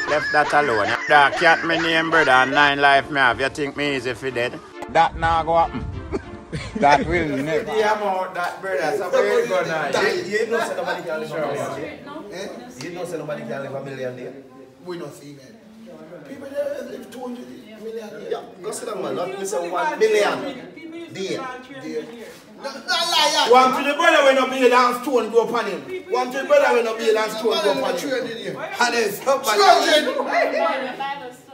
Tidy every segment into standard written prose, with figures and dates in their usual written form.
Left that alone. Bawdacat my name, brother, and 9 life me have. You think me easy for dead? That now go happen. That will never. Yeah, about that, brother. So where you go now? You don't say nobody can live a million. You don't say nobody can live a million there. We don't see that. People there live 200 million. Yeah, go sit down, man. Not miss 1 million. There. No lie. One to the brother when no beard and stone go upon him. One to the brother when no beard and stone go upon him. And it's up by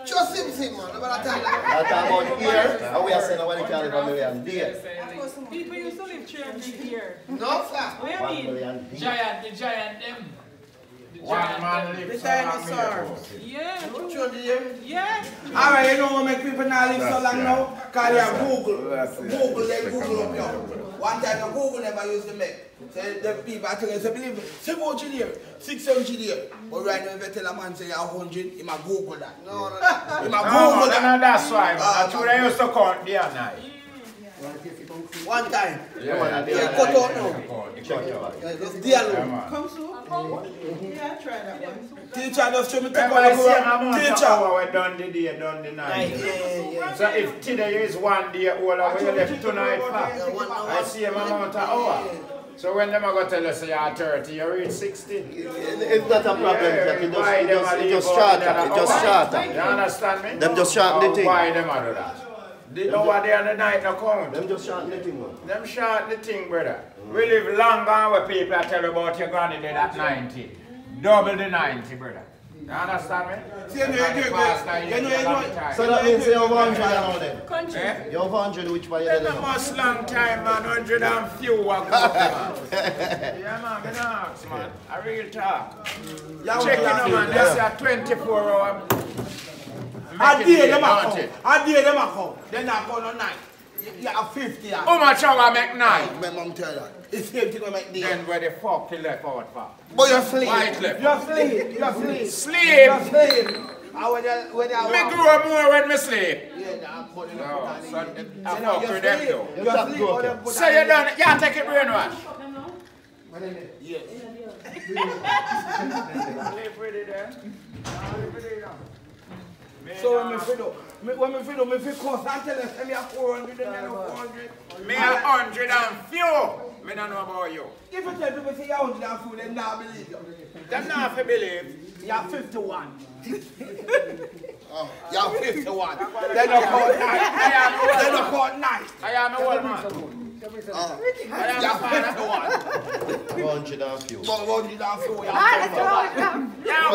just him, man. That's about here. And we are saying nobody can live a million there. People used to live 300 here. No, sir. What do you mean? The giant them. One man lives the dinosaurs. Yeah. 200 years? Yeah. Alright, you know what make people not live so long now? Because they have Google. Google up now. One time the Google never used to make. So the people are telling us, believe 700 years, 600 years. But right now, if you tell a man say you're 100, he might Google that. No. He might Google that. No, that's why, man. That's what I used to count the other night. One time. Yeah, cut out now. Just deal with. Come soon. Yeah, try that one. Teacher just show me take Remember the same amount of teacher. hour we done the day, done the night. Yeah. So if today is 1 day older, we left tonight for. I see him amount of hour. So when them are going to tell us you're 30, you reach 60. It's not a problem, Jack. It just shorter. You understand me? Them just shorten the thing. Why them are do that? They know what they on the night no count. Them just shorten the thing, man. Them short the thing, brother. We live longer where people tell you about your granny dead at 90. Double the 90, brother. You understand me? See, you know. So that means you're 100 now then? Country. You're 100 which way It's you're a much long time, man. 100 and few walk up, man. Yeah, man. Get ask, man. A real talk. Check it out, man. That's a 24 hour. I dare them a come. Then I go on 9. You have 50. How much hour make 9? My mom tell that. It's same thing I make day. Then where the fuck you left out for? But you sleep. White left. You sleep. Sleep. When Me grow more when me sleep. Yeah, but you No, so I know, fuck with them too. you sleep. So you done, you take it brainwash? Yes. Live with it then. So when me feel cost, I tell them, me a 400 and then 400. Me 100 and few. Me don't know about you. If you tell people say you're 100 and few, then not believe you. Them not to believe. You're 51. You're 51. Then you call 9. Then you call 9. I am a old man. You're 51. 100 and few. 100 and few. Yeah, man. Yeah,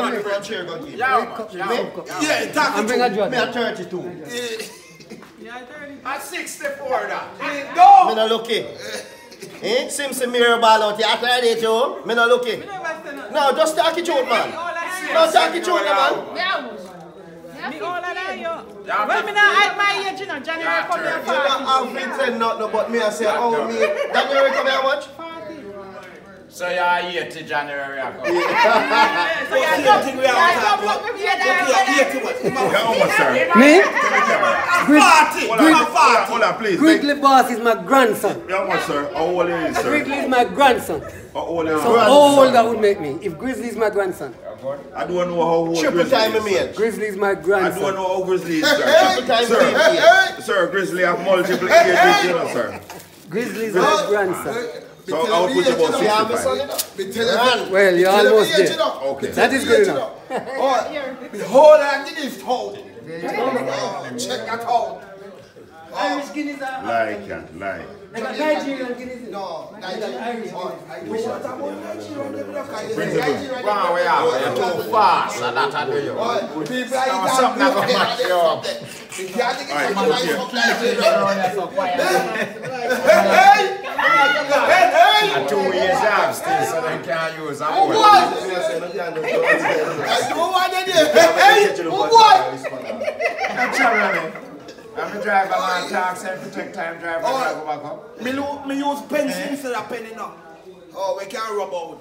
I'm bringing a drug. Me at 32. Yeah, 30. At 64 that. Me not lucky. Simpson mirror ball out here at 32. Me not lucky. No, just talk it out, man. No, talk it out, man. Me older than you. Well, me not at my age, you know. January come here 40. You don't have pretend nothing but me. I say, oh, me. January come here how much? 40. So you are 80 January. So you're double me. Me? Hold on, please. Grizzly Boss is my grandson. How much, sir? How old are you, sir? Grizzly is my grandson. How old are you? So how old that would make me if Grizzly is my grandson? I don't know how old Triple Grizzly time is. me age. Grizzly is my I grandson. don't know how Grizzly is, sir. Triple time me age. Sir, Grizzly have multiple ages, you know, sir. Grizzly is my grandson. So I will put you about 65. Well, you're almost there. Okay. That is good enough. Behold, I did this told. Check that out. Irish Guineas are Like. Nigerian Guineas. No, Irish Go on, we are. You're too fast. And that's how do you. Something not going to match you up. And 2 years off still, so they can't use that one. I'm a driver, man, tax, every take time driver, go back up. Me use pencil instead of penny now. Oh, we can't rub out.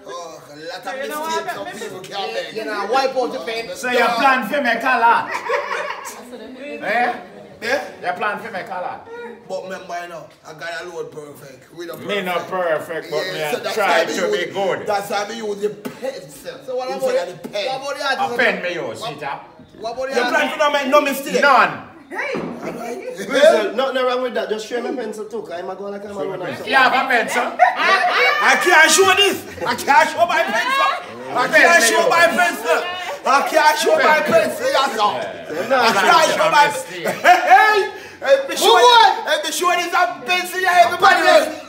Oh, a lot of mistakes some people can't make. You know, wipe out the pen. So you plan for me color? Eh? Yeah? You plan for me color? But remember, you know, I got a load perfect. Me not perfect, but me so try to be good. That's why I use the pencil. So what about the pen? What about a pen me use, sweetheart. What about the You plan to not make no mistake? None. Hey! Grizzle, nothing wrong with that. Just show me pencil too. I'm going like I'm going to You have a pencil? I can't show this. I can't show my pencil. I can't show my pencil. I can't show my pencil. I can't show my pencil. Hey! Be sure this a pencil, everybody else.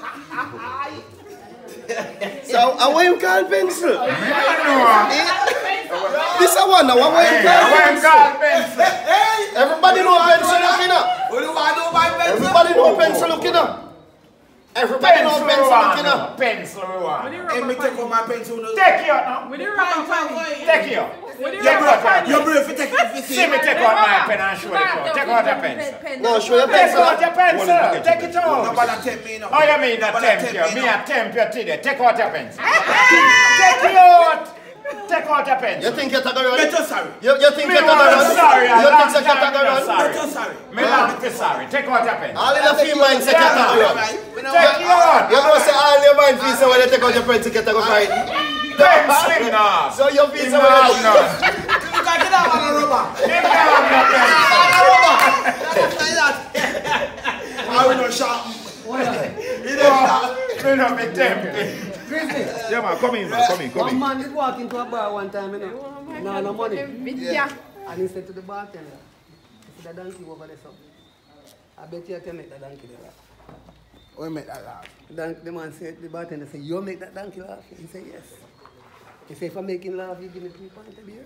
So, how you call pencil? I know. This a one now. How you call pencil? Everybody know pencil looking up. Everybody know pencil looking up. Everybody know pencil looking up. Pencil one. Let me take out my pencil. Take you out now. Take you. You're brave for taking it. See me take out my pen and show the code. Take out your pencil. No, show your Take pencil. out your pencil. Take it out. Nobody tempt me. Oh, you mean not tempt you? Me a tempt you today. Take out your pencil. Take it out. Take out your pencil. You think you're going to run? Better sorry. You think you're going to run? Sorry. You think you're going to run? Better sorry. Me not be sorry. Take out your pencil. All in the few minds say you're going to run. Take it out. You know say all your mind feel so when you take out your pencil you're going to fight. Pencil now. So you feel so when you Look at that one, rubber. I will not shout. Me not be tempted. Yeah, man, come in, man, come in. One man did walk into a bar one time, you know. No money. Yeah. And he said to the bartender, "You see the donkey over there, son? I bet you can make the donkey laugh." We make that laugh. The man said, the bartender said, "You make that donkey laugh?" He said, "Yes." He said, "If I make him laugh, you give me 3 pints of beer?"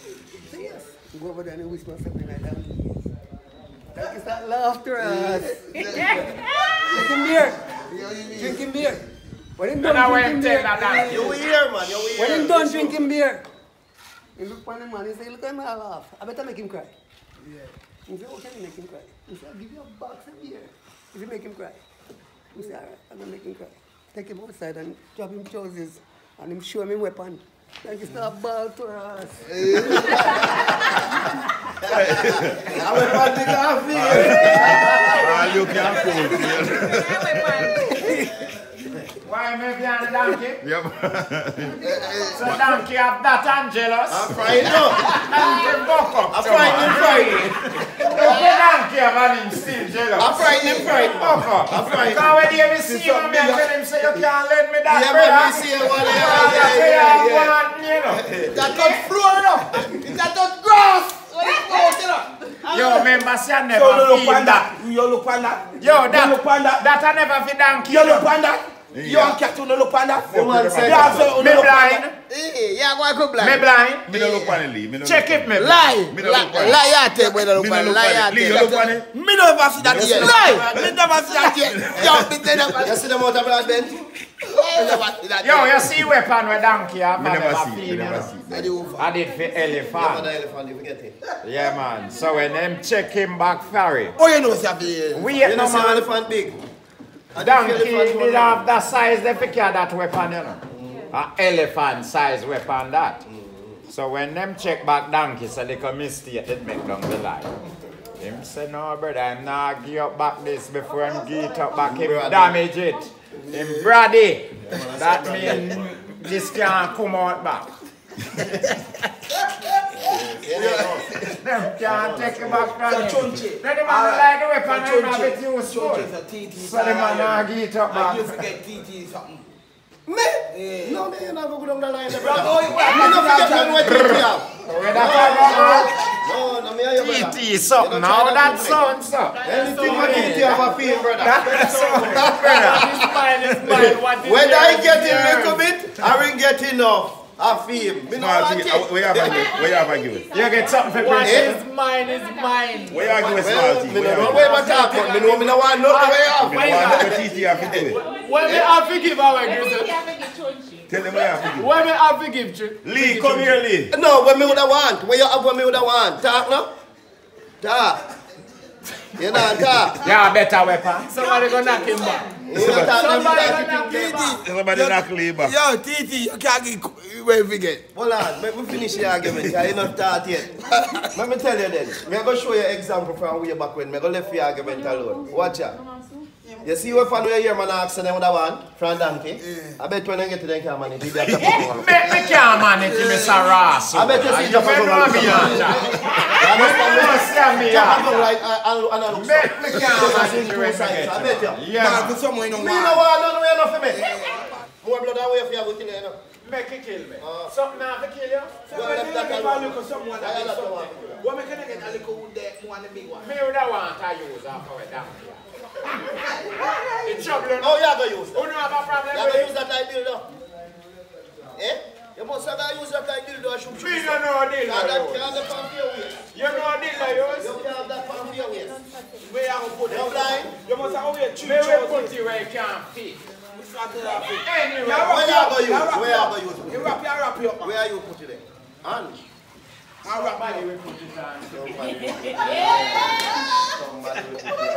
He said, "Yes." He go over there and whisper something like that. Donkey start laughter. Drinking beer. Drinking beer. When him done drinking beer. You hear, man, you hear. When him done drinking beer, he look at the man, he say, "Look at me, I laugh. I better make him cry." Yeah. He said, "How can you make him cry?" He said, "I'll give you a box of beer if you make him cry." He said, "All right, I'm going to make him cry." Take him outside and drop him trousers and him show him weapon. Then he start ball to us. I will not take off here. You can't pull. Why me be on a donkey? Yep. So donkey have that angelus. I'm frightened up. Donkey buck up. I'm frightened. The donkey have an him still jealous. I'm frightened. Buck up. I'm frightened. Because when you see him, me tell him say you can't lend me that. Yeah, man, we see one. Yeah. That touch floor, you know. That touch grass. What is it, you know? Yo, remember, say I never So feel that. You look on that. Yo, You look on that. that I never feel donkey. You look on that. You and cat you no look on that. The man said, Me blind. Yeah, go go blind. Me blind. Me no look on it, Check it, me. Lie. Me no look on it. Lie at it, boy. Look Me on no it. look Lie on at it. Lee, you look on it. Me never see that yet. Lie. Me never see that yet. Yo, me never You see the motor blood bend? see that. Yo, you see weapon with donkey have Me I never never see. feel, Me you never know. see. I did for elephant. Elephant, you forget it. Yeah, man. So when them check him back ferry, Oh, you know, see we You no know, see man. elephant big. Donkey did have that size they pick that weapon, you know. An elephant size weapon that. So when them check back donkey, so they can mistake it make down the line. Him say, "No, brother, I'm not give up back this before him give it up back, him damage it. Him brady. That means this can't come out back. Them can't take it back from him. Then the man like the weapon and have it useful. So the man not give it up back. You forget TT something. Me? No, me, you're not going to go down the line. Me not forget what TT have. Where that No, me and you, brother. TT something. Now that sounds so. Anything what TT have a feel, brother. That's so, brother. It's mine. What is When I get in a little bit, I will get enough. I feel. Me no want it. Where you have a give it? You get something for What Christmas. is mine is mine. Where you have give it, Well, Smarty? me no know where my talk about. Me know me no want nothing where you have. Me want to TT have to do it. When me have to give away, Grizzle. Tell them where you have to give it. When me have to give you. Lee, come here, Lee. No, when me would have want. Where you have when me would have want. Talk no? Talk. You know, talk. Yeah, better weapon. Somebody gonna knock him back. Somebody knock labor. Yo, Titi, you can't get where we get. Hold on, let me finish the argument. I ain't not start yet. Let me tell you then. I'm going to show you an example from way back when. I'm going to leave the argument alone. Watch out. You see what fan we hear man ask them what I want from Donkey? I bet when I get to them can't manage it. Make me can't manage it, Mr. Ross. I bet you see Japan go like Make me can't manage it. I bet you. Yeah, for someone you know. Me no want none way enough for me. More blood away for you to kill you. Make it kill me. Something now to kill you? What make I get a little wood there, one big one? Me would want to use that for a donkey. It's trouble. Oh, you are going to use that? Who don't have a problem You are with going to it? use that like dildo? Eh? You must have to use that like dildo. Me don't know a dildo. You can't have that from your waist. You know a dildo use? You can't have that from your waist. Where you put it? You blind? You must have wear 3 Me will put you where you can't fit. Anyway, Where you are going to use? Where you are going to use? You wrap you up. Where are you put it there? And? somebody will put it on. Somebody will put it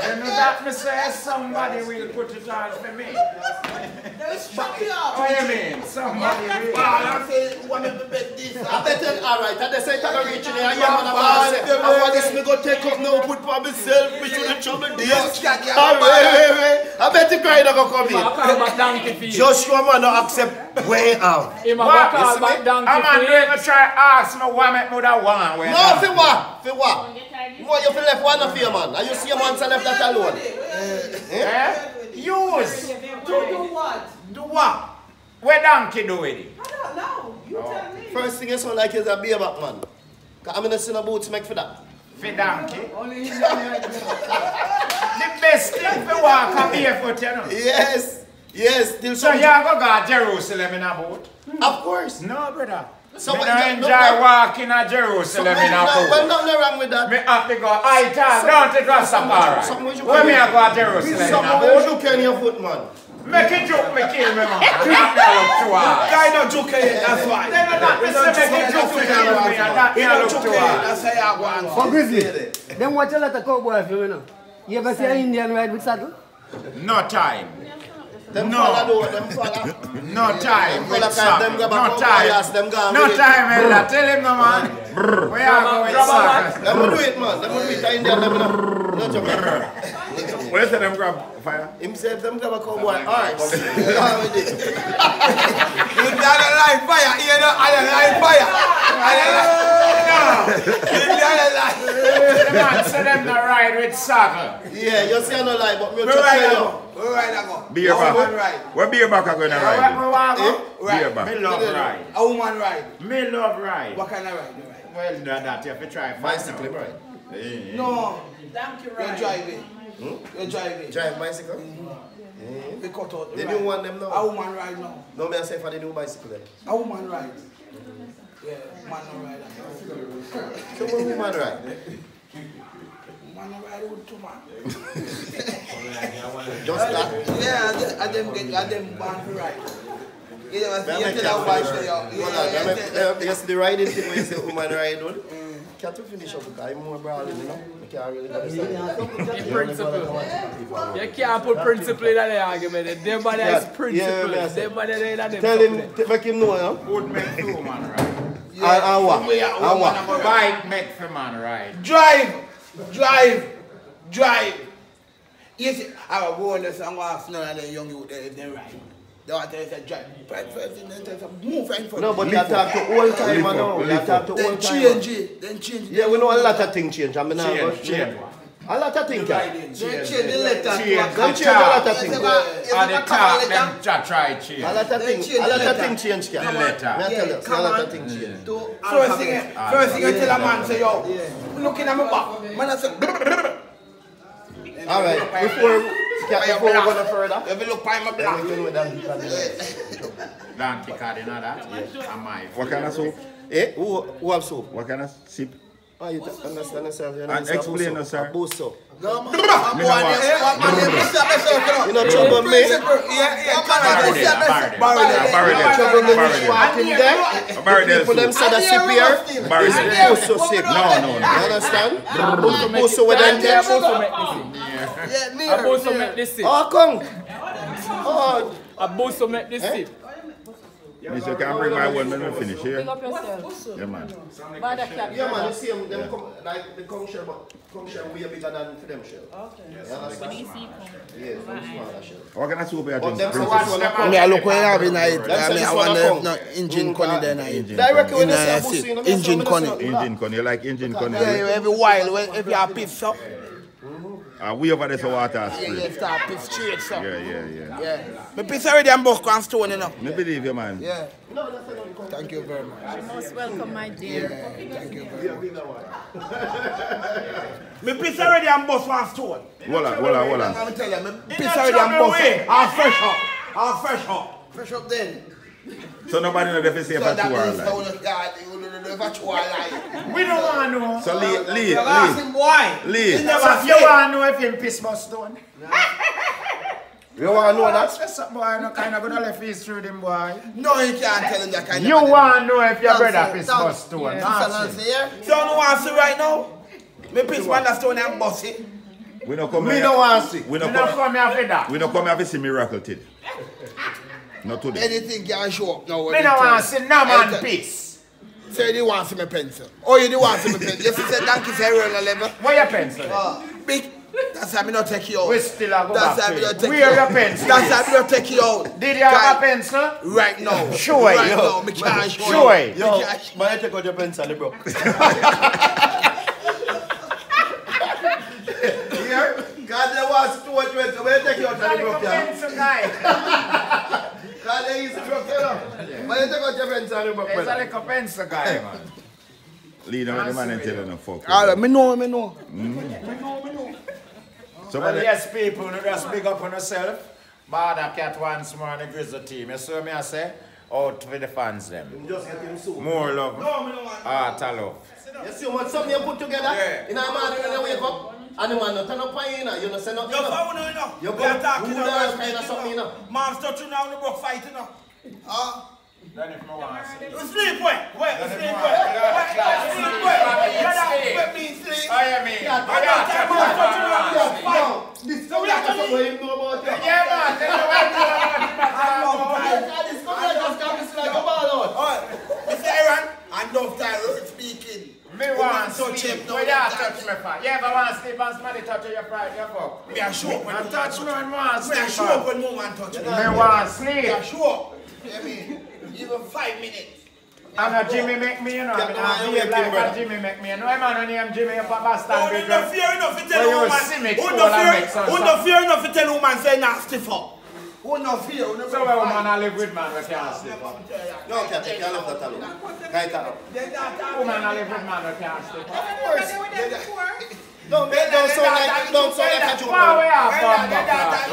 You know that me say somebody will put it on for me. What you mean? Somebody will. I say, what make me bet this? I bet it, alright, and they say it's going to reach in here, yeah, man, I this me go take up now, put for myself, me should have trouble this. I bet the guy not going to come in. Joshua man not accept way out. What? I'm going to try ask me what make me that one. No, for what? For what? What you feel left one of you, man? And you see a man left that alone. Use. Do what? Do what? Where donkey do with it? I don't know. You tell me. First thing you sound like is a beer back, man. Because I'm going to see no boots make for that. For donkey? Only him right now. The best thing for walk a barefoot, you know. Yes. Yes. Till So you go to Jerusalem in a boat? Of course. No, brother. So I enjoy walking to Jerusalem in a boat. Well, nothing wrong with that. Me have to go, I talk, don't it Rastafari. Where me I go to Jerusalem in a Someone boat? will look in your foot, man. Make it joke, me kill me, man. That look too hard. Guy don't joke here, that's why. Then not me say make it joke, me kill me, and that look too hard. That's how you want. For Grizzly, them watch a lot of cowboy film, you know. You ever see an Indian ride with saddle? No time. Them No. fella do, them fella. No time. Them fella can't, them grab a No couple time. years, them gone No with it. time, Ella. Tell him no, man. We are going with soccer. Them will do it, man. Them will do it. I Indian, them no Jamaican. Where you say them grab fire? Himself, them grab a cowboy horse. You don't like fire, you know, I don't like fire. The man say them no ride with soccer. Yeah, you see I no lie, but we'll Where just ride tell I you. go? Where ride I go? Beer A woman back. ride. Where beer back are going to What ride? me want go? Beer back. Me love ride. A woman ride. Me love ride. What kind of ride you ride? Well, that you have to try. Bicycle, right? No, Donkey you're ride. driving. You're driving. Drive bicycle? They cut out the They ride. do want them A now. woman ride now. No, me I say for the new bicycle then. A woman ride. Yeah, man no ride. So what woman ride? Man no ride with two man. Just that. Yeah, I them born to ride. You never see, you tell a wife say, You see the riding thing when you say woman ride on? Can't finish up because I'm more brawling, you know? I can't really understand. In principle. You can't put principle in the argument. Them body is principle. Them body is in them. Tell him, make him know, you know? Would make two man ride. And what? And what? Bike make for man ride. Drive! You see, I will go on this and ask none of the young youth if they ride. They want to say drive. Right first, and then tell them move right first. No, but you talk to old time, man. You talk to Then old time. change it. Then change it. Yeah, we know a lot of things change. I mean, Change. a lot of things. Then change the letter. Change. Them change a lot of things. At the top, them try change. A lot of things. A lot of things change. The letter. I tell you, a lot of things change. First thing you tell a man, say, yo, looking at my back. Man, I say, all right, before we go no further, if you look by my black. Donkey card, you know that? Yeah. Am I? What kind of soup? Eh? Who have soup? What kind of sip? Oh, you understand yourself? And explain us, sir. A boost up. No, man. You know, trouble me. Trouble me. Walking there. People them say that sip here. Boost so sip. No. You understand? Boost so with them there. I'm supposed to make this. Oh, come. A boost to make this sip. Miss, you can bring my one when we finish here. Big up yourself. Yeah, man. Bawdacat. Yeah, man, you see them come, like the conch shell, but conch shell way bigger than for them shell. Okay. Yes, smaller shell. What can I do about But this? them watch one I look where I have in it. I wonder if no engine conny then I Directly when you say pussy, you know, engine conny. Engine con, you like engine con? Yeah, every while, if you have piff up, We over there so water you spray. start piff straight so. Yeah. Me piss already and buck and stone, you know. Me believe you, man. Yeah. Thank you very much. You're most welcome, my dear. Thank you very much. Me piss already and bust one stone. Hold on. I'm tell you, me piss already and bust. I'm fresh up. Fresh up then. So nobody know if it's safe for 2 hours. We don't want to know. So leave. Why? Leave. You want to know if him piss bus stone? You want to know that? That's up, boy. No kind of gonna left his through them, boy. No, you can't tell him that kind of. You want to know if your brother piss bus stone? So you want to see right now? Me piss one stone and bust it. We don't come Me here. don't want to see. We don't You don't come. come here for that. We don't come here to see miracle today. Not today. Anything can show up now. Me don't want to see no man piss. Say you want to see my pencil. Oh, you want to see my pencil. Yes, you said donkey say roll a level. Where your pencil? Big. That's why I not take you out. We still are go That's back why I to not it. take Where you your out. pencil? That's why I not take you out. Did you have a pencil? Right now. Show Right it. now. Me can't show Show you. it. Yo, man, you take out your pencil, bro. Here, God, there was 220. Where you take you out of the brook, yeah? Pencil guy. God, there is a brook, you know. Where you take out your pencil, the brook, It's a brother? little pencil guy, man. Lead them with the man and tell them no fuck. Alright, me know. So Well, but yes, people, you just big up on yourself. Bawdacat once more on the Grizzly team. You see me I say? Out for the fans them. Just get him soon. More love. Heart of love. You see what something you put together? Yeah. In a morning when you wake up, and the man not turn up on you, you know, say nothing. Yo, how you know? You We go, are talking who about the kind of something, you know? Mom's touching now the brook fight, you know. Then if I want to see. You sleep where? Where? You sleep where? Sleep where? Let me sleep. Oh, you mean? This is what you know about you. Yeah, man. Tell you what you know about This company just got me like a ball out. Alright, Mr. Aaron, I'm not tired speaking. me want to sleep. Where you touch me for? You ever want to sleep and somebody touch your pride, your fuck? Me a show up when And touch me and want to Me a sleep. show up when no man touch me. Me want to Me sleep. a show up. I mean, even 5 minutes. I'm a Jimmy make me, you know. I'm a Jimmy make me. You know, I'm a name Jimmy up a Boston. Oh, you don't fear enough to tell Well, you woman. see me Who cool don't and make some fear enough to tell woman say nasty for? Who no fear? Who no So where woman I live with man, we can't sleep. No, can't take you left that alone. Right up. Woman I live with man, we can't sleep. Don't sound like a joke. Why we have fun,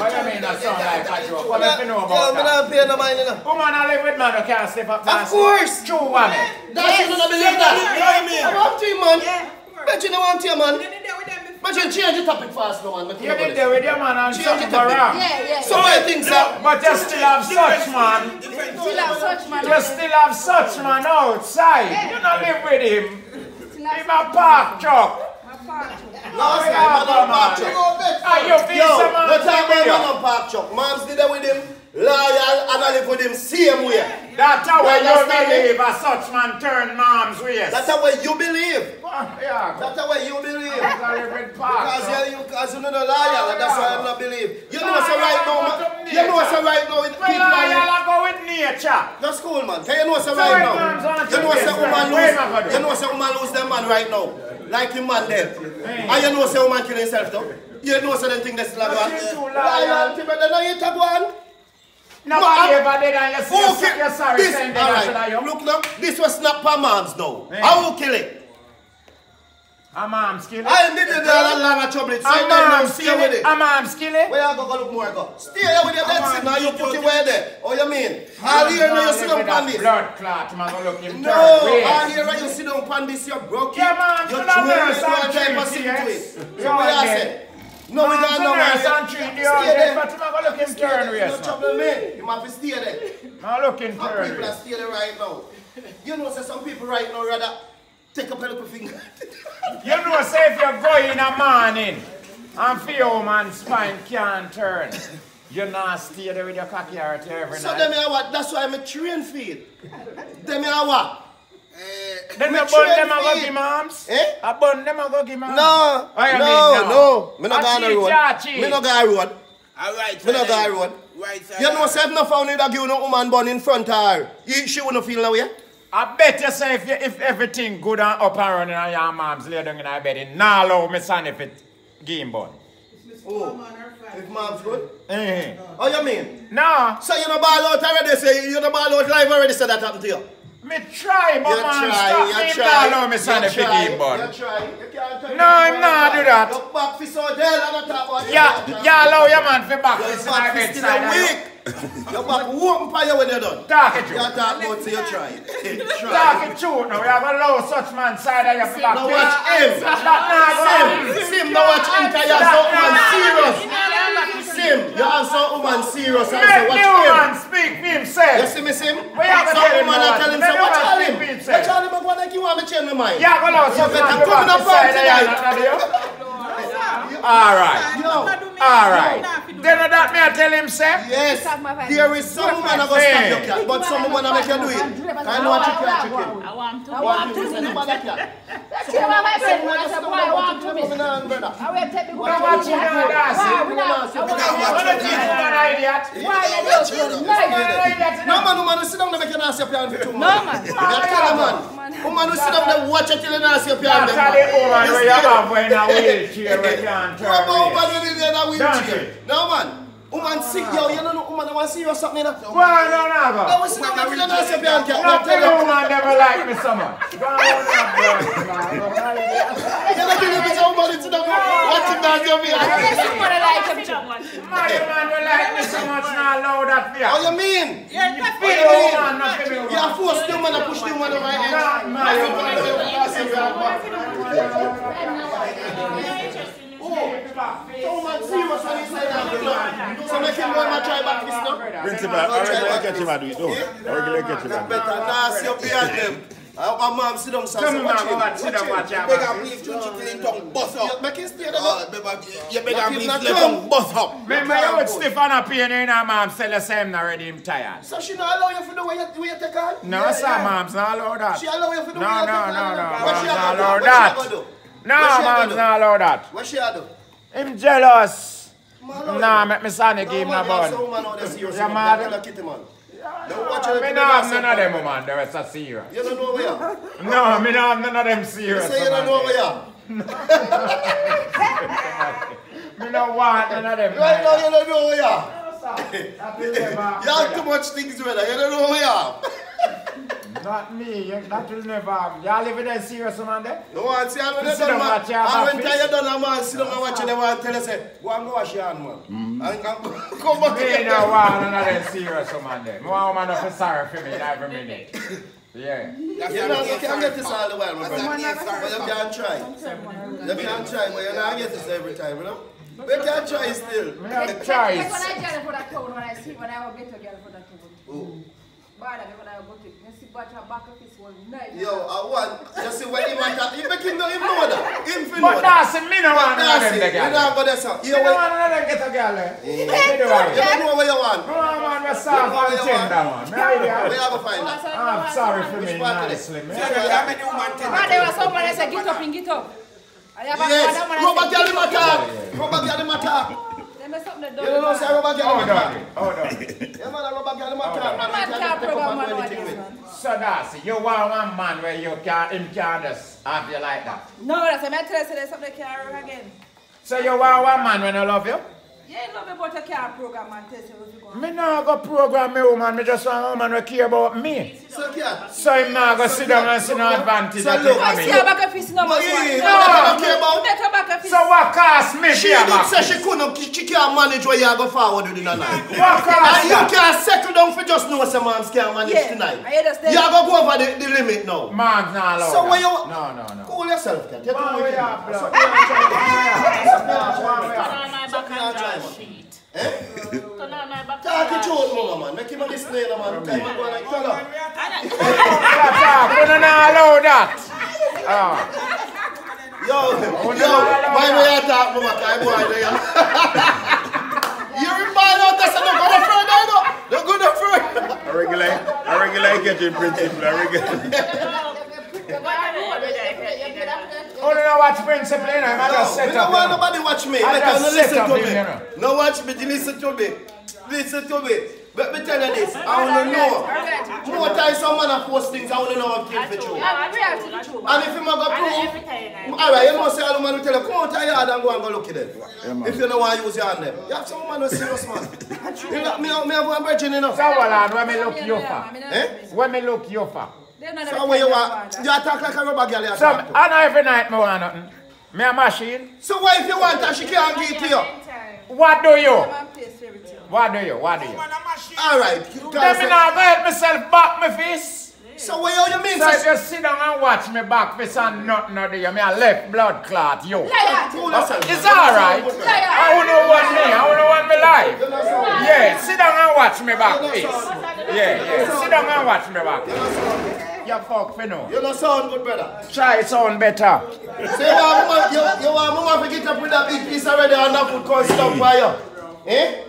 what do you mean that sound like a joke? What if you know about that? I'm not paying no mind, you know. Woman I live with man, we can't sleep up. Of course. True woman. That's you don't believe that. You know what I mean? I want to, man. Yeah. Bet you don't want to, man. But you change the topic fast, no man. You did there with your man and something go wrong. Yeah. So I think so. But you still have such man. Still have such man. You still have such man outside. You don't live with him. Him a park truck. Last time, man on park truck. You feel Yo, some man no time with man you. on park truck. Moms did that with him. Loyal and I live with him same way. That's how You you understand me? believe a such man turn mom's ways. That's the way you believe. Yeah. That's the way you believe. Because I live with park Because truck. you're not loyal, and that's why I'm not believe. You know so right now, man. You know so right now with Well, people I like go with nature. that's cool, man. You know so right now. You know so woman lose. You know so woman lose them man right now. Like him man dead. And you know so woman kill himself though. You know so them thing that's like one. Loyalty, but then you take one. Nobody ever did and you're sorry This, saying all that. right. Look now, this was not per moms now. I will kill it. A mom's kill it. I did a lot of trouble. It's saying that stay with it. A mom's kill it. Where you go look more go? Stay here with your dead sin. Now you put it where there. Oh, you mean? All here now you sit down on this. Blood clot, man, go look him. No, all here you sit down on this. You're broke. Yeah, man, You're you don't nurse true. and You're treat, type yes. of You So what are I dead. say? No, we got no nurse and treat Stay the old dead, there. but you go look him turn No ways, man. trouble me. You must stay there. Now look him Some turn people are ways. stay there right now. You know, say some people right now rather take up a little finger. You know, say if you go in a morning and feel your man's spine can't turn, You're not stay there with your cocky heart every night. So them here what? That's why I'm a train feed. Them here what? Then I burn them and go give arms? Eh? I burn them and go give arms? No. No. Me not go on the road. Me not go on the road. Alright. Me not go on the road. Right side. You know, say if no found you that give no woman bun in front of her, she wouldn't feel that way? I bet you say if everything good and up and running and your mom's lay down in her bed, it not allow me son if it game bun. Oh, if mom's good? Eh. Oh, you mean? No. So you no ball out already, say you no ball out live already, so that happened to you? Me try, but You man, try, stop me you try. not allow me son if it game bun. You try. You can't tell No, I'm not do that. Your back fist out there and I talk about Yeah, allow your man for back your fist in my back fist still bedside. a weak. Your back warm for you when you're done. Talk it You true. talk about so you try. Talk it true now. You have a low such man side of your back. Now watch him. Sim, now watch him because you have some woman serious. Sim, you have some woman serious. I say Let watch the woman him. speak for himself. You see me, Sim? But you have to Some tell him woman now. I tell him, Let say the watch woman all speak him. for himself. Watch all him, I'm going to you want me change my mind. Yeah, go now. So better man, come in back the side party of tonight. you. Alright. Alright. Then that me I tell him, say? Yes, there is some woman that go stop your cat, but some woman that make you do it. I know what you can't trick him. I want to. I want to see the cat. That's what I said when I said, boy, I want to miss. I will take the Don't watch him now, that's it. No man, woman who sit down and make you nasty up your hand for 2 months. No man. Woman who sit down and watch it till you nasty up your hand. Tell the woman where you have when a wheelchair where you can't turn What about woman away. when you in a wheelchair? No man. Woman sick, yo, you don't know woman that want serious something in that. Why don't I go? No, we sit down and you nasty up your hand. Not the woman never like me so much. Go on up, bro. You don't give me some woman to sit down watching nasty up your hand. Somebody like him too. My man will like me so much now allow that fear. How you mean? You feel the woman, not the woman. You are forced the woman to push the woman over your head. Not my woman. So make him go and try back this now. Principal, I regularly catch him and do it, though. I regularly catch him and do it. Better nasty up behind them. I hope my mom sit down, so Tell me, watch man, him. go and sit down, watch him. Beg and please, you chicken in tongue, bust up. Make him stay there. You beg and please, let tongue, bust up. Remember you would stiff on a pain in her mom, tell her say him not ready, him tired. So she not allow you for the way you take her? No, sir, mom's not allow that. She allow you for the way No, you no, take her? no, no. What Mom's she not a go allow do? that. What she a go do? No, What she a mom's go do? not allow that. What she a do? Him jealous. Man, Nah, make me son give him a man, bun. some woman out there serious. Yeah, man. They're not kitty, man. Don't watch her. Me not have none of them, man. The rest are serious. You don't know where you are. No, me not have none of them You serious. say you don't know where you are. Me not want none of them. Right now you don't know where you are. That will never You have too much things with her. You don't know where you are. Not me. That will never happen. Y'all live with them serious, man, there? No one see how You they sit down done, man. watch your And when back you done, a man sit down and watch you, they want to tell you, say, go and go wash your hand, man. And come back Me again. no want none of them serious, man, there. Me want woman to feel sorry for me every minute. Yeah. You know, you can't get this all the while, my brother. But you can't try. You can't try, but you not get this every time, you know? But you can't try still. Me have When choice. I get for that town, when I see, when I will get a girl for that town. Bawdacat, when I go to it, you see what your back of his one night. Yo, I want, you see when he might have, you make him know that. Him feel But know that. that's it. Me no want none of them, the You girl. don't go there, sir. Me no want none of them get a girl, eh? Me do want You it. don't know where you want. Me want one with soft and tender, man. Me Where idea. you go find that? I'm sorry for me Which part of nicely. Me How many women But there was someone that said, get up and get up. I have Yes, another one rubber that girl said, in my car. Rubber girl in my car. They mess up the You don't know, say rubber girl in my car. Hold on. Yeah, man, a rubber girl in my car, man. Man You can't can't pick up program and do one anything nowadays, with. man. So that's it. You want one man where you can't, him can't just have you like that. No, that's what I tell you, so there's something that can't work again. So you want one man when you love you? Yeah, you love me, but you can't program and tell you what you go. Me not go program me woman, me just want a woman who care about me. So, cat. So him not go sit down and see no advantage So of look, I me. see her back of his number. But yeah, No, I don't care about. better back of his. So what cost me She for did say she couldn't, she can't manage where you go forward with in the night. What cost And you that? can't settle down for just know some moms can't manage Yeah, tonight. I understand. You go over the limit now. Mom's not allowed. So that. when you No. cool yourself, cat. You Man, do we it. are blood. Turn on my back. Talk it through, mama, man. Make him a display, man. Time to go like, tell her. We don't allow that. Yo, why we are talking, mama? Time boy, there. You remember out there, so don't go no further, you know. Don't go no further. I regular catching principle. I regular. Oh, no, watch principle, you know. I just set up. don't want nobody watch me. I just listen set to up me. him, you know. No watch me, listen to me. Listen to me. But me tell you this, I want to know. More times some man have post things, I want to know what came for true. And if you go prove, alright, you know say all the man will tell you, come out of your yard and go look at them. If you don't want to use your hand them. You have some man who serious man. Me have one virgin enough. So, lad, when me look you for? When me look you for? So when you want, you attack like a rubber girl. So, I know every night me want nothing. Me a machine. So why if you want her, she can't give it to you? What do you? What do you? Alright. Let me now go help myself back my fist. So what you mean? So if you sit down and watch me back fist and nothing do you, me a left blood clot you. It's alright. I wanna want me. I wanna want me life. Yeah, sit down and watch me back fist. Yeah. Sit down and watch me back. You fuck for no. You don't sound good, brother. Try it sound better. So you want mama to get up with that big piece already and that food cost down for you? Eh?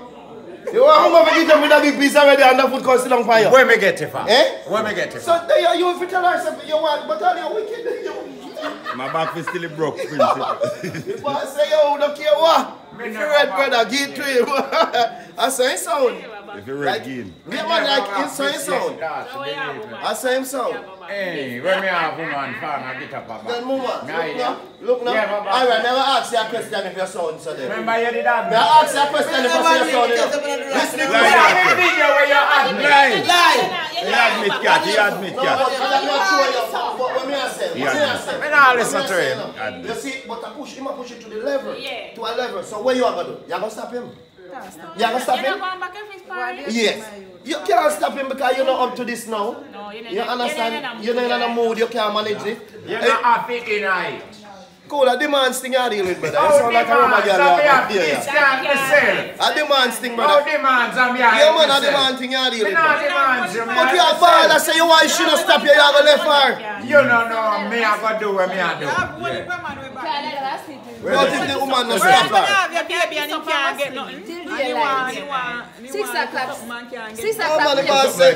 You want mama to get up with that big piece already and that food cost down for you? Where me get it from? Eh? Where me get it from? So there you if tell her something you want, but all you wicked. My back is still broke, principle. If I say you don't care what? If you red brother, give it to him. I say him sound. If you red gain. Yeah man, like him sound. I say him sound. Hey, when me have woman fan, I get up about. Then mama, look now. Alright, never ask you a question if your sound so there. Remember you did that? May I ask you a question if your sound there? Listen to me. Video where you admit. Lie. He admit cat. No, but I'm not sure you. But what me I say? Me not listen to him. You see, but I push him to the level. To a level. So what you are going to do? You are going to stop him? You are going to stop him? Yes. You can't stop him because you're not up to this now. No, you understand? You're not in a mood, you can't manage it. You're not happy tonight. Cool, a demands thing you're dealing with, brother. You sound like a rubber girl. A demands thing, brother. How demands I'm here? Yeah, man, a demand thing you're dealing with. But you But you have ball, I say you want she not stop you, you have to left her. You don't know me, I got to do what me I do. What if the woman not stop her? 6 o'clock. Oh man, the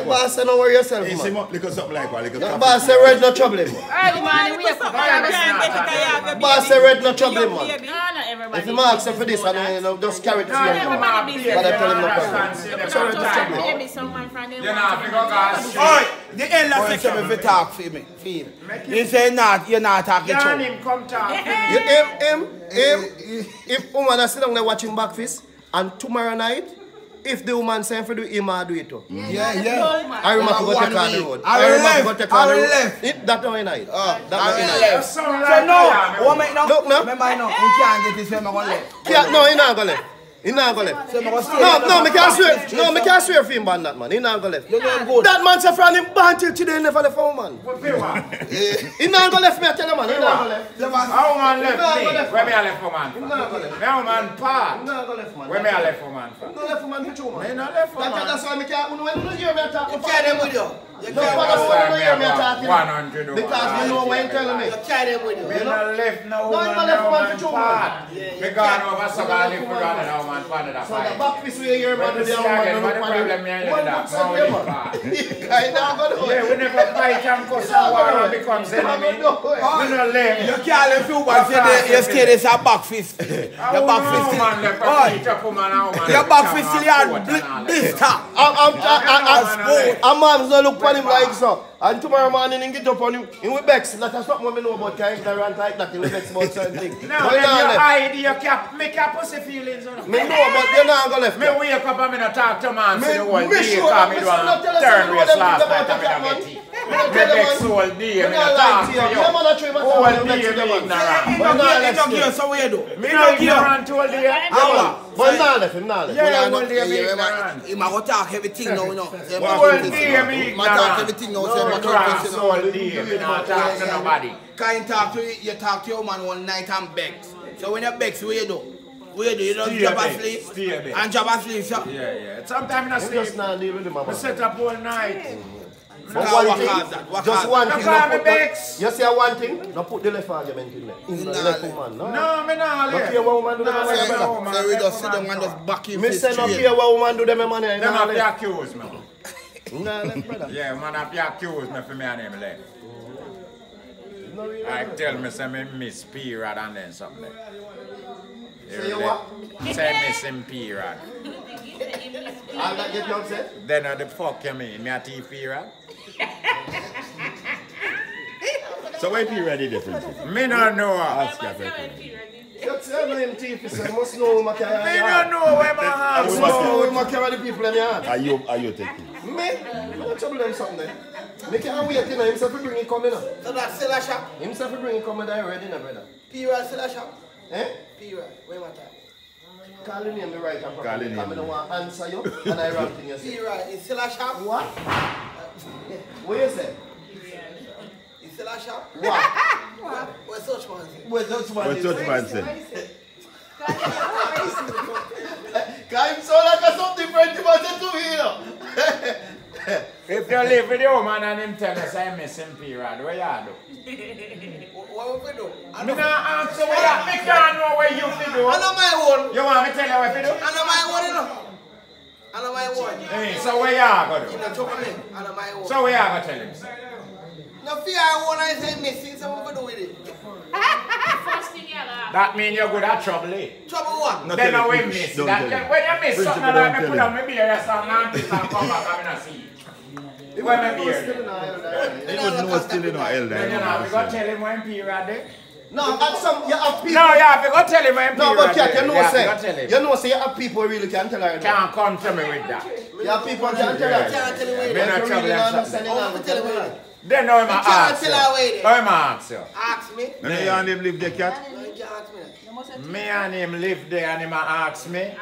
boss say don't worry yourself, man. Look at something like what? The boss say red no trouble, man. Boss say red no trouble, man. If you ask him for this, and just carry it to him. But I tell him no problem. Sorry, just trouble. You know, because The elder section if you talk for me. You say you're not talking to him. him come talk. If woman is sitting there watching Backfist, and tomorrow night, if the woman saying for do it, him do it too. Yeah. I remember to go take on the road. I remember to take on the road. That not in it. That not in it. So no, what make no? Look now. Remember no, you can't get this when I'm going left. No, he not go left. He not go left. No, me can't swear. No, me can't swear for him ban that man. He not go left. That man say from him ban till today never left for woman. He not go left me I tell him man. He not go left. How man left me? Where me I left for man? He not go left. Me man part. He not go left man. Where me I left for man? He not left for man for two man. Me not left for man. That's why me can't. When you hear me talk, You carry them with you. no, but that's why you hear me talking. 100 Because you know what you're telling me. You carry them with you. Me not left no No, woman, he not left no man man for two part. man. Me gone over so I live for God and no man part of that So the fight. back piece where you hear man When with you the see other again, man what the problem here is that man. Maui part. I not go do Yeah, we never fight and cuss and war becomes enemy. We not left. You can't let you but you stay this a back fist. Your back fist still. Your back fist still had blister. A man's not look for him like so. And tomorrow morning he get up on him, he will vex. That is not what we know about kind of rant like that. He will vex about certain things. No, then you hide your cap, make your pussy feelings. Me know, but you're not going to left. Me wake up and me not talk to man for the whole Me day sure because that me me do still not a tell us turn what race them last think night about and me that, not man. get it. Me Me not tell vex them, whole day, me me not not lie talk to to you. you. Me not tell you Whole what day you me do. ignorant. So what you do? Me not ignorant whole day. But he not left him, not left. Yeah, whole day me ignorant. He might go talk everything now, you know. Whole day me He might talk ignorant. everything now. No Say my grass confession. whole day, me not talk to nobody. Can't talk to you talk to your man one night and begs. So when you begs, what you do? What you do? You don't Stay drop a bit. asleep Stay a bit. and drop asleep, so. Yeah. Sometimes I He sleep. just not deal with him, I man. set up all night. But one thing, just one thing. You see one thing? Now put the left argument in there. The left woman. No, me not. Don't care what woman do them, my brother. So we just sit down and just back in. Me say no care what woman do them, my man. Them have to accuse me. Nah, left, brother. Yeah, man have to accuse me for me and him left. I tell me say me miss period and then something. Say you what? Say missing period. All that get you upset? Then the fuck you mean? Me a tea period? So what period is different? Me no know. Ask your question. You tell me him teeth, you must know who I carry. Me don't know where my hands You must know who I carry the people in your hand. Are you taking? Me? I don't trouble them something there. Me can't wait, you know, himself will bring him coming up. So that's still a shop? Himself will bring him coming there already, no brother. P-Rod still a shop? Eh? P-Rod, where am I? Call your name right and Call your properly. name. I don't want to answer you, and I rap in your say. P-Rod, is still a shop? What? What you say? Is still a shop? What? Where's Such Man say? Where's Such Man? What's Such Man say? Because him sound like something different to what you do here. If you live with your man and him tell us I'm missing period, what you do? What will we do? I don't answer what you me can't know what you fi do. I know my own. You want me to tell you what you do? I know my own, you know. I know my own. Hey, so what you are going to You do? know, trouble me. I know my own. So what you are going to tell him? No fear, I want to say missing, so what we do with it? That means you're good at trouble, eh? Trouble what? Then I will miss Don't that. tell him. When you miss something Principal, like me don't put tell on my beer and some antics and come back and I see it. When me beer. He would know still in our elder. Then you know, we go tell him when period there. No, at some, you have people. No, you have to go tell him when period No, but Kat, there. you know, have to say, go tell him. you know, say, you have people who really can't tell her. Can't come to me with that. You have people who can't tell her. Can't tell you where Me it no is. trouble and something. Oh, tell you where it is. Then now I'm You can't ask you. tell her where it is. How am I ask you? Ask me. Now you and him live there, Cat? No, you can't ask me that. Me and him live there and him ask me.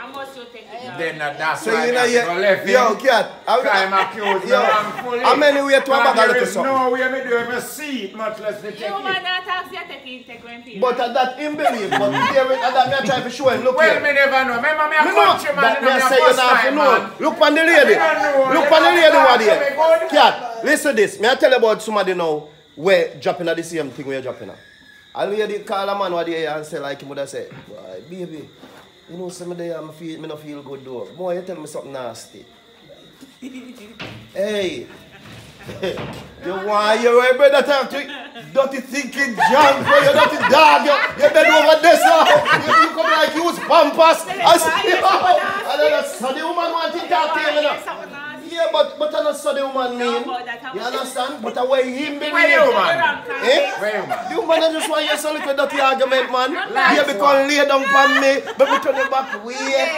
Then that's So why you know, I go left him. yo, Kat, Crime accused me wrongfully. how many way to a bag of There little is something? no way me do it, me see it, much less me take it. But at that him believe, but there at that me try to show him, look Well, here. me never know. Remember me a Me know, countryman that and me me a say you first not have to time know. man. Look on the lady. Me don't know. Look on the lady over there. Kat, listen to this. Me I tell you about somebody now where dropping at the same thing where you're dropping at. A lady call a man over there and say like him would have said, boy, baby, you know some day me not feel good though. Boy, you tell me something nasty. Hey. You want your brother talk to dirty thinking junk, bro, you dirty dog, you bed over there, sir. You come like you was pampas. I say, yo, and then so the woman want to talk to you, yeah, but I not so the woman mean. You understand? But the way him be Where you, man? Eh? Where you, man? You man, I just want you so little dirty argument, man. You become lay down for me, but we turn it back way,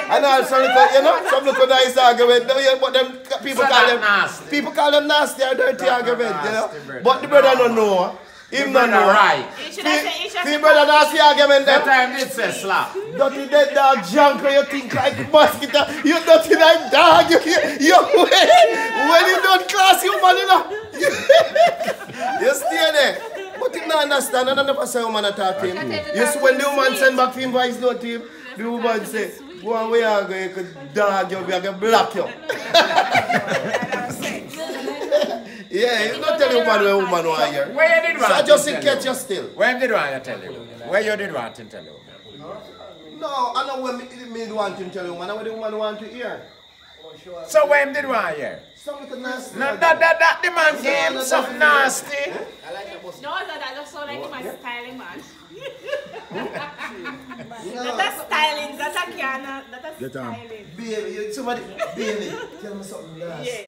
and also little, you know, some little nice argument. But them people So call them nasty. people call them nasty or dirty argument, you know. But the brother don't know. Him don't know. Right. The brother nasty argument That them. time did say slap. Dirty dead dog junk, you think like mosquito. You dirty like dog. You when you don't class you man, you know. You stay there. But you don't understand, I never say woman attack him. You see when the woman send back him voice note to him, the woman say, go on where you go, you could dog you, we are going to block you. Yeah, you don't tell the woman where woman want here. Where you did So I want just to catch tell you you? still. Where did want to tell you? Where you did want to tell you? No, I know what me want to tell you, man. I know what the woman want to hear. So when did want to hear? Something nasty. No, that the man came something nasty. No, that just sound like my styling man. That's styling, that's a can, that's a Get on. styling. Baby, somebody, baby, tell me something nasty.